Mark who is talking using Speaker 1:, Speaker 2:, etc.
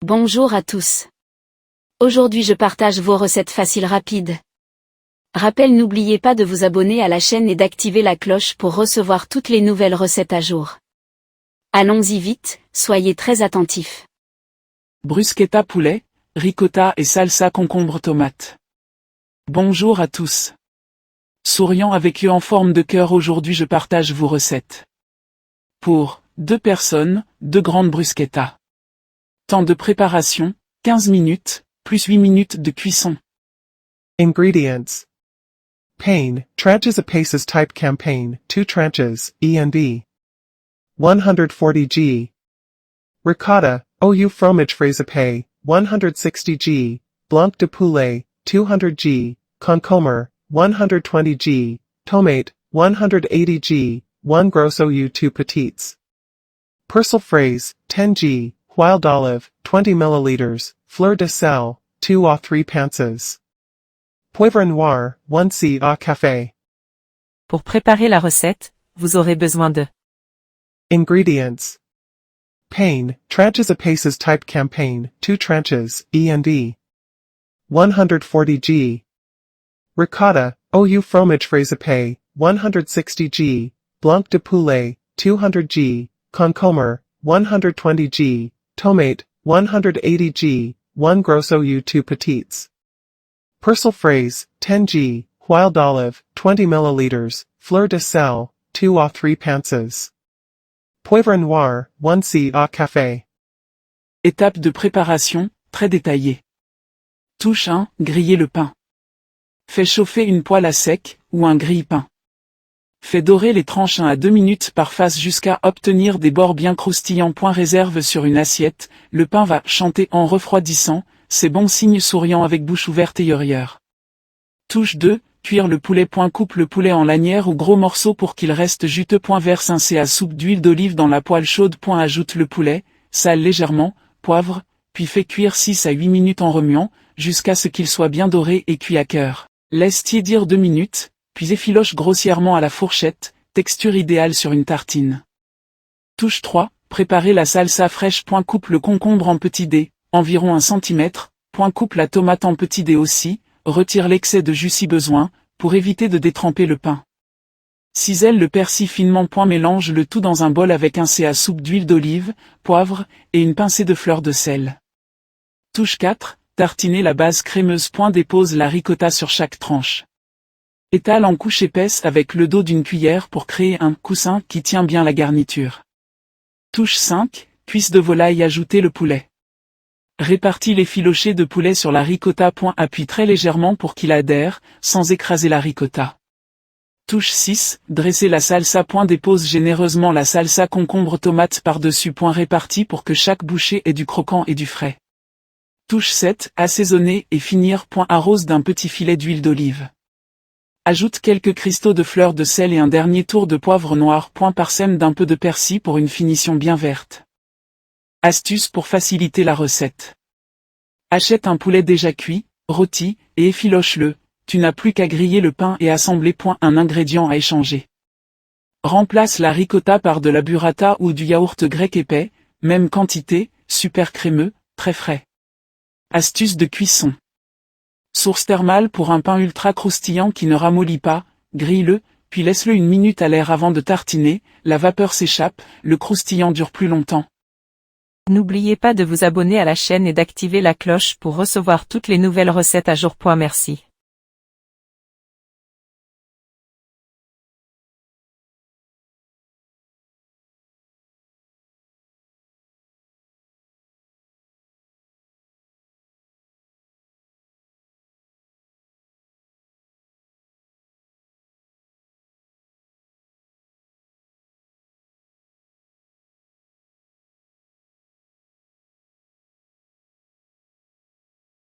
Speaker 1: Bonjour à tous. Aujourd'hui je partage vos recettes faciles rapides. Rappel, n'oubliez pas de vous abonner à la chaîne et d'activer la cloche pour recevoir toutes les nouvelles recettes à jour. Allons-y vite, soyez très attentifs.
Speaker 2: Bruschetta poulet, ricotta et salsa concombre tomate. Bonjour à tous. Souriant avec eux en forme de cœur, aujourd'hui je partage vos recettes. Pour 2 personnes, 2 grandes bruschettas. Temps de préparation, 15 minutes, plus 8 minutes de cuisson.
Speaker 3: Ingredients. Pain, tranches apaces type campaign, 2 tranches, E&B. 140 g. Ricotta, OU fromage fraisepé, 160 g. Blanc de poulet, 200 g. Concombre, 120 g. Tomate, 180 g. 1 gros OU 2 petites. Persil fraise, 10 g. Wild olive, 20 ml. Fleur de sel, 2 à 3 pinces. Poivre noir, 1 c à café.
Speaker 4: Pour préparer la recette, vous aurez besoin de
Speaker 3: Ingredients. Pain, tranches apaces type campaign, 2 tranches, E&B. 140 g. Ricotta, OU fromage fraisepé, 160 g. Blanc de poulet, 200 g. Concombre, 120 g. Tomate, 180 g. 1 gros OU 2 petites. Persil fraise, 10 g. Wild olive, 20 ml. Fleur de sel, 2 à 3 pinces. Poivre noir, 1 c à café.
Speaker 2: Étape de préparation, très détaillée. Touche 1, griller le pain. Fais chauffer une poêle à sec, ou un grille-pain. Fais dorer les tranches 1 à 2 minutes par face jusqu'à obtenir des bords bien croustillants. Réserve sur une assiette, le pain va chanter en refroidissant, c'est bon signe. Souriant avec bouche ouverte et œilleur. Touche 2, cuire le poulet. Coupe le poulet en lanières ou gros morceaux pour qu'il reste juteux. Verse 1 c à soupe d'huile d'olive dans la poêle chaude. Ajoute le poulet, sale légèrement, poivre, puis fais cuire 6 à 8 minutes en remuant, jusqu'à ce qu'il soit bien doré et cuit à cœur. Laisse tiédir 2 minutes, puis effiloche grossièrement à la fourchette, texture idéale sur une tartine. Touche 3, préparer la salsa fraîche. Coupe le concombre en petits dés, environ 1 cm, coupe la tomate en petits dés aussi, retire l'excès de jus si besoin, pour éviter de détremper le pain. Cisèle le persil finement. Mélange le tout dans un bol avec 1 c à soupe d'huile d'olive, poivre, et une pincée de fleur de sel. Touche 4, tartiner la base crémeuse. Dépose la ricotta sur chaque tranche. Étale en couche épaisse avec le dos d'une cuillère pour créer un coussin qui tient bien la garniture. Touche 5, cuisse de volaille. Ajoutez le poulet. Répartis l'effiloché de poulet sur la ricotta. Appuie très légèrement pour qu'il adhère, sans écraser la ricotta. Touche 6, dresser la salsa. Dépose généreusement la salsa concombre tomate par-dessus. Répartis pour que chaque bouchée ait du croquant et du frais. Touche 7, assaisonner et finir. Arrose d'un petit filet d'huile d'olive. Ajoute quelques cristaux de fleurs de sel et un dernier tour de poivre noir. Parsème d'un peu de persil pour une finition bien verte. Astuce pour faciliter la recette. Achète un poulet déjà cuit, rôti, et effiloche-le. Tu n'as plus qu'à griller le pain et assembler. Un ingrédient à échanger. Remplace la ricotta par de la burrata ou du yaourt grec épais, même quantité, super crémeux, très frais. Astuce de cuisson. Source thermale pour un pain ultra croustillant qui ne ramollit pas, grille-le, puis laisse-le 1 minute à l'air avant de tartiner, la vapeur s'échappe, le croustillant dure plus longtemps.
Speaker 4: N'oubliez pas de vous abonner à la chaîne et d'activer la cloche pour recevoir toutes les nouvelles recettes à jour. Merci.